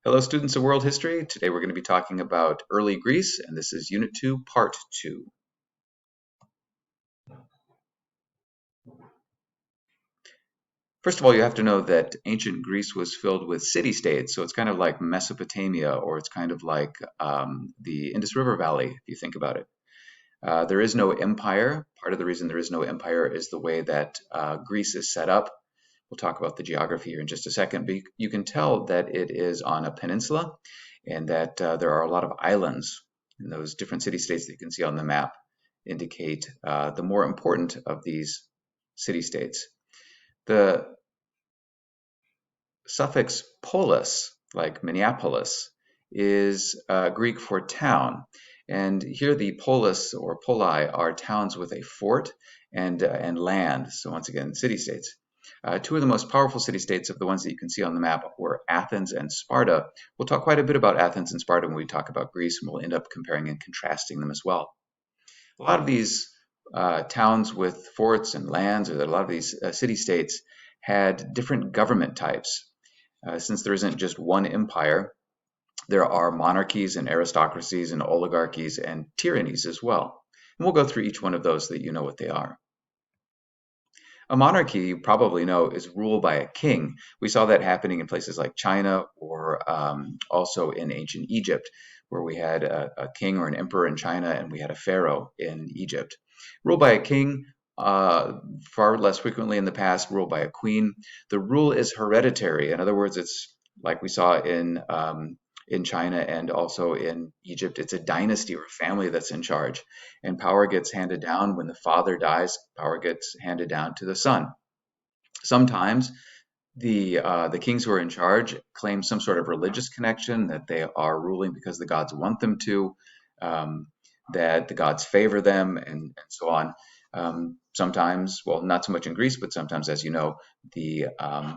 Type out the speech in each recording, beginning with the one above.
Hello, students of world history. Today we're going to be talking about early Greece, and this is Unit 2, Part 2. First of all, you have to know that ancient Greece was filled with city-states, so it's kind of like Mesopotamia, or it's kind of like the Indus River Valley, if you think about it. There is no empire. Part of the reason there is no empire is the way that Greece is set up. We'll talk about the geography here in just a second, but you can tell that it is on a peninsula and that there are a lot of islands. And those different city-states that you can see on the map indicate the more important of these city-states. The suffix polis, like Minneapolis, is Greek for town. And here the polis or poli are towns with a fort and land. So once again, city-states. Two of the most powerful city-states of the ones that you can see on the map were Athens and Sparta. We'll talk quite a bit about Athens and Sparta when we talk about Greece, and we'll end up comparing and contrasting them as well. A lot of these towns with forts and lands, or a lot of these city-states, had different government types. Since there isn't just one empire, there are monarchies and aristocracies and oligarchies and tyrannies as well. And we'll go through each one of those so that you know what they are. A monarchy, you probably know, is ruled by a king. We saw that happening in places like China or also in ancient Egypt, where we had a king or an emperor in China and we had a pharaoh in Egypt. Ruled by a king, far less frequently in the past, ruled by a queen. The rule is hereditary. In other words, it's like we saw in China and also in Egypt, it's a dynasty or a family that's in charge. And power gets handed down. When the father dies, power gets handed down to the son. Sometimes the kings who are in charge claim some sort of religious connection, that they are ruling because the gods want them to, that the gods favor them, and so on. Sometimes, well, not so much in Greece, but sometimes, as you know, the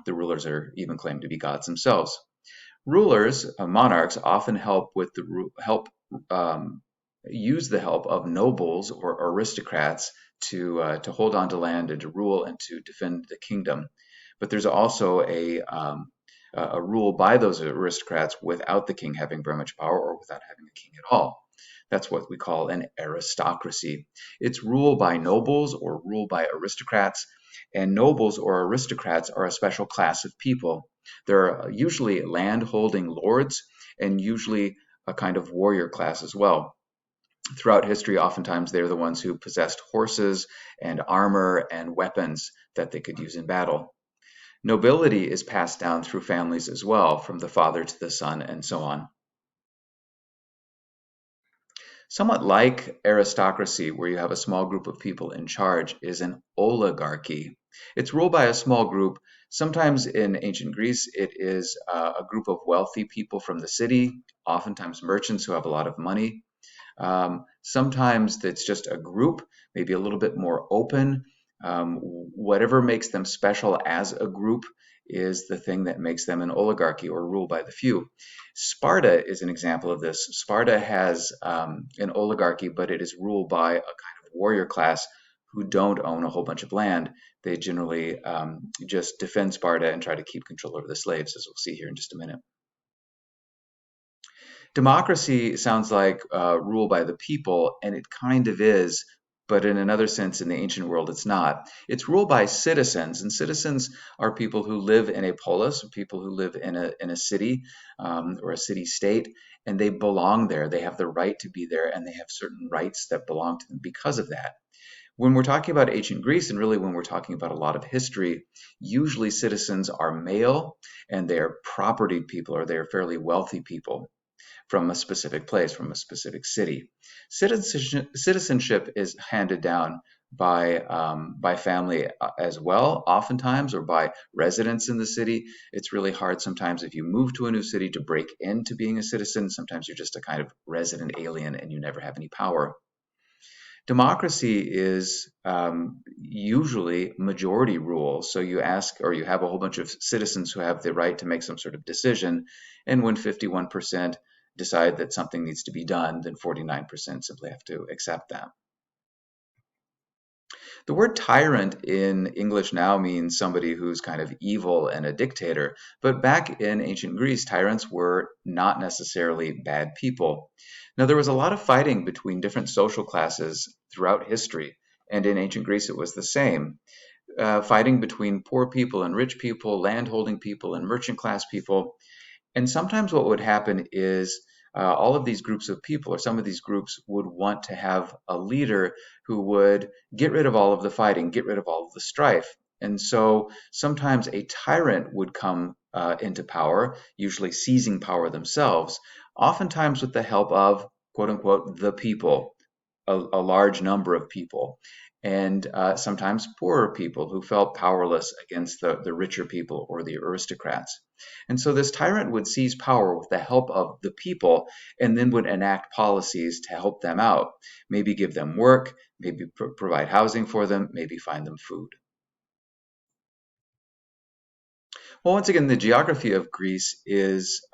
rulers are even claimed to be gods themselves. Rulers, monarchs, often use the help of nobles or aristocrats to hold on to land and to rule and to defend the kingdom. But there's also a rule by those aristocrats without the king having very much power or without having a king at all. That's what we call an aristocracy. It's ruled by nobles or ruled by aristocrats, and nobles or aristocrats are a special class of people. They're usually land-holding lords and usually a kind of warrior class as well. Throughout history, oftentimes they're the ones who possessed horses and armor and weapons that they could use in battle. Nobility is passed down through families as well, from the father to the son and so on. Somewhat like aristocracy, where you have a small group of people in charge, is an oligarchy. It's ruled by a small group. Sometimes in ancient Greece, it is a group of wealthy people from the city, oftentimes merchants who have a lot of money. Sometimes it's just a group, maybe a little bit more open. Whatever makes them special as a group is the thing that makes them an oligarchy or ruled by the few. Sparta is an example of this. Sparta has an oligarchy, but it is ruled by a kind of warrior class who don't own a whole bunch of land. They generally just defend Sparta and try to keep control over the slaves, as we'll see here in just a minute. Democracy sounds like rule by the people, and it kind of is, but in another sense, in the ancient world, it's not. It's ruled by citizens, and citizens are people who live in a polis, people who live in a city or a city-state, and they belong there. They have the right to be there, and they have certain rights that belong to them because of that. When we're talking about ancient Greece, and really when we're talking about a lot of history, usually citizens are male, and they're propertied people, or they're fairly wealthy people from a specific place, from a specific city. Citizenship is handed down by family as well, oftentimes, or by residents in the city. It's really hard sometimes if you move to a new city to break into being a citizen. Sometimes you're just a kind of resident alien and you never have any power. Democracy is usually majority rule. So you ask, or you have a whole bunch of citizens who have the right to make some sort of decision, and when 51% decide that something needs to be done, then 49% simply have to accept that. The word tyrant in English now means somebody who's kind of evil and a dictator, but back in ancient Greece, tyrants were not necessarily bad people. Now, there was a lot of fighting between different social classes throughout history, and in ancient Greece it was the same. Fighting between poor people and rich people, landholding people and merchant class people. And sometimes what would happen is all of these groups of people, or some of these groups, would want to have a leader who would get rid of all of the fighting, get rid of all of the strife. And so sometimes a tyrant would come into power, usually seizing power themselves, oftentimes with the help of, quote unquote, the people, a large number of people, and sometimes poorer people who felt powerless against the richer people or the aristocrats. And so this tyrant would seize power with the help of the people and then would enact policies to help them out, maybe give them work, maybe provide housing for them, maybe find them food. Well, once again, the geography of Greece is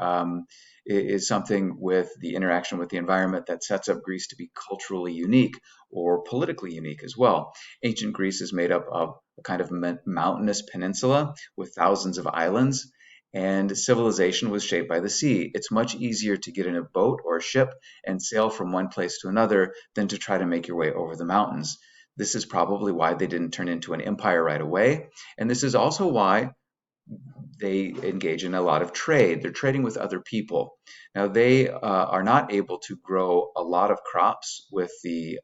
something with the interaction with the environment that sets up Greece to be culturally unique or politically unique as well. Ancient Greece is made up of a kind of mountainous peninsula with thousands of islands, and civilization was shaped by the sea. It's much easier to get in a boat or a ship and sail from one place to another than to try to make your way over the mountains. This is probably why they didn't turn into an empire right away. And this is also why they engage in a lot of trade. They're trading with other people. Now they are not able to grow a lot of crops with the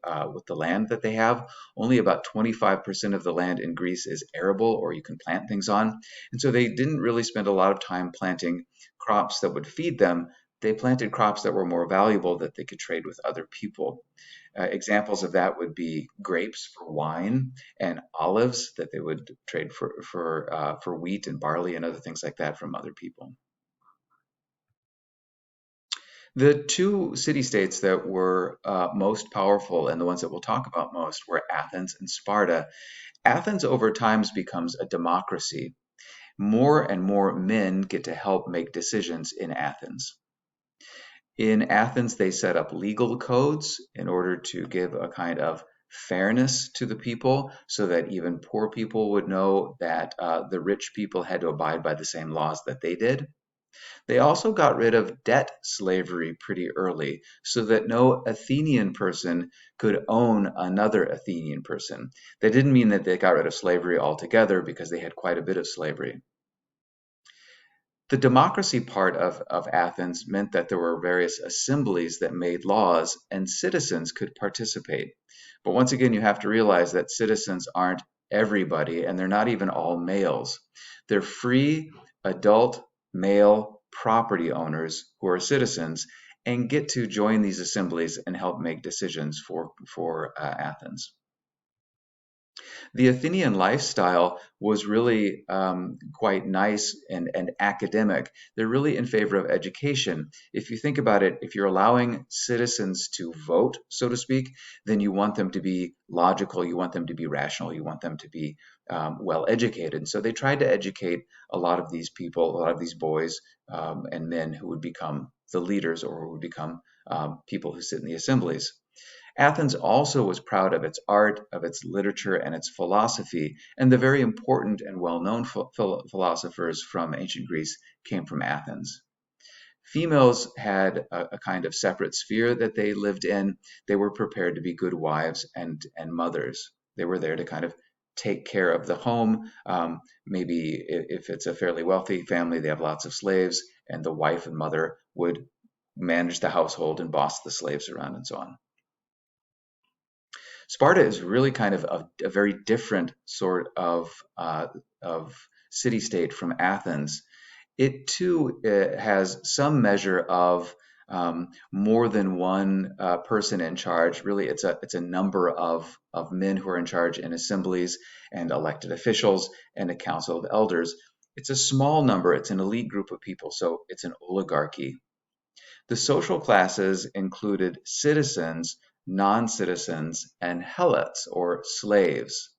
land that they have. Only about 25% of the land in Greece is arable, or you can plant things on. And so they didn't really spend a lot of time planting crops that would feed them. They planted crops that were more valuable that they could trade with other people. Examples of that would be grapes for wine and olives that they would trade for wheat and barley and other things like that from other people. The two city-states that were most powerful and the ones that we'll talk about most were Athens and Sparta. Athens over time becomes a democracy. More and more men get to help make decisions in Athens. In Athens, they set up legal codes in order to give a kind of fairness to the people so that even poor people would know that the rich people had to abide by the same laws that they did. They also got rid of debt slavery pretty early so that no Athenian person could own another Athenian person. That didn't mean that they got rid of slavery altogether because they had quite a bit of slavery. The democracy part of Athens meant that there were various assemblies that made laws and citizens could participate. But once again, you have to realize that citizens aren't everybody and they're not even all males. They're free, adult, male property owners who are citizens and get to join these assemblies and help make decisions for Athens. The Athenian lifestyle was really quite nice and academic. They're really in favor of education. If you think about it, if you're allowing citizens to vote, so to speak, then you want them to be logical, you want them to be rational, you want them to be well educated. So they tried to educate a lot of these people, a lot of these boys and men who would become the leaders or who would become people who sit in the assemblies. Athens also was proud of its art, of its literature, and its philosophy, and the very important and well-known philosophers from ancient Greece came from Athens. Females had a kind of separate sphere that they lived in. They were prepared to be good wives and mothers. They were there to kind of take care of the home. Maybe if it's a fairly wealthy family, they have lots of slaves, and the wife and mother would manage the household and boss the slaves around and so on. Sparta is really kind of a very different sort of city-state from Athens. It too has some measure of more than one person in charge. Really, it's a number of men who are in charge in assemblies and elected officials and a council of elders. It's a small number. It's an elite group of people, so it's an oligarchy. The social classes included citizens, non-citizens, and helots or slaves.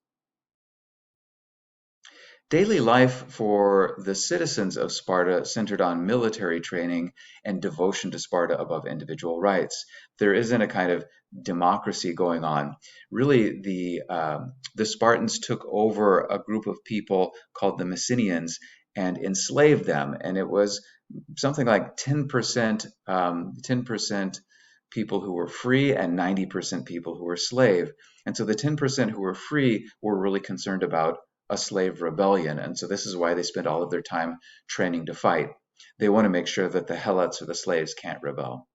Daily life for the citizens of Sparta centered on military training and devotion to Sparta above individual rights. There isn't a kind of democracy going on. Really, the Spartans took over a group of people called the Messenians and enslaved them, and it was something like 10% people who were free and 90% people who were slave. And so the 10% who were free were really concerned about a slave rebellion. And so this is why they spend all of their time training to fight. They want to make sure that the helots or the slaves can't rebel.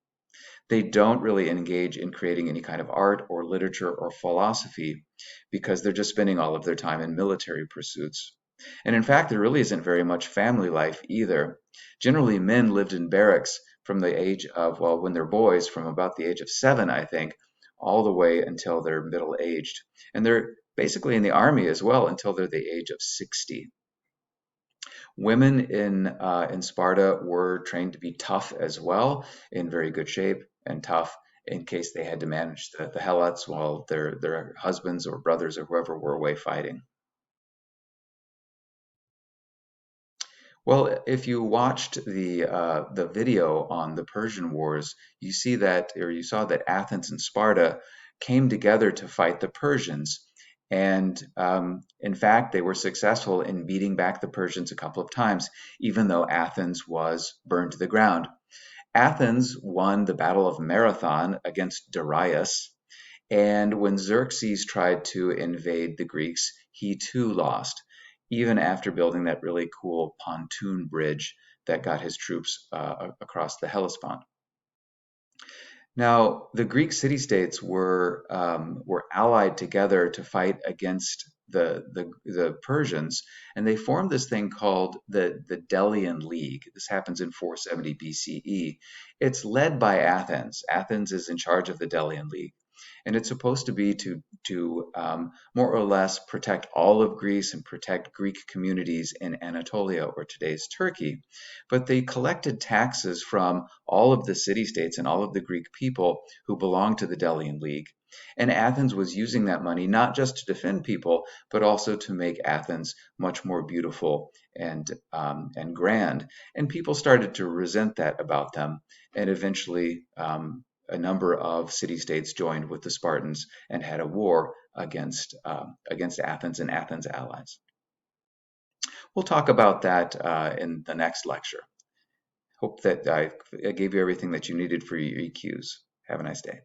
They don't really engage in creating any kind of art or literature or philosophy because they're just spending all of their time in military pursuits. And in fact, there really isn't very much family life either. Generally, men lived in barracks from the age of, well, when they're boys, from about the age of 7, I think, all the way until they're middle aged. And they're basically in the army as well until they're the age of 60. Women in Sparta were trained to be tough as well, in very good shape and tough in case they had to manage the helots while their husbands or brothers or whoever were away fighting. Well, if you watched the video on the Persian Wars, you see that, or you saw that Athens and Sparta came together to fight the Persians, and in fact, they were successful in beating back the Persians a couple of times, even though Athens was burned to the ground. Athens won the Battle of Marathon against Darius, and when Xerxes tried to invade the Greeks, he too lost, even after building that really cool pontoon bridge that got his troops across the Hellespont. Now, the Greek city-states were allied together to fight against the Persians, and they formed this thing called the Delian League. This happens in 470 BCE. It's led by Athens. Athens is in charge of the Delian League, and it's supposed to be to more or less protect all of Greece and protect Greek communities in Anatolia or today's Turkey. But they collected taxes from all of the city-states and all of the Greek people who belonged to the Delian League. And Athens was using that money not just to defend people, but also to make Athens much more beautiful and grand. And people started to resent that about them, and eventually a number of city-states joined with the Spartans and had a war against Athens and Athens' allies. We'll talk about that in the next lecture. Hope that I gave you everything that you needed for your EQs. Have a nice day.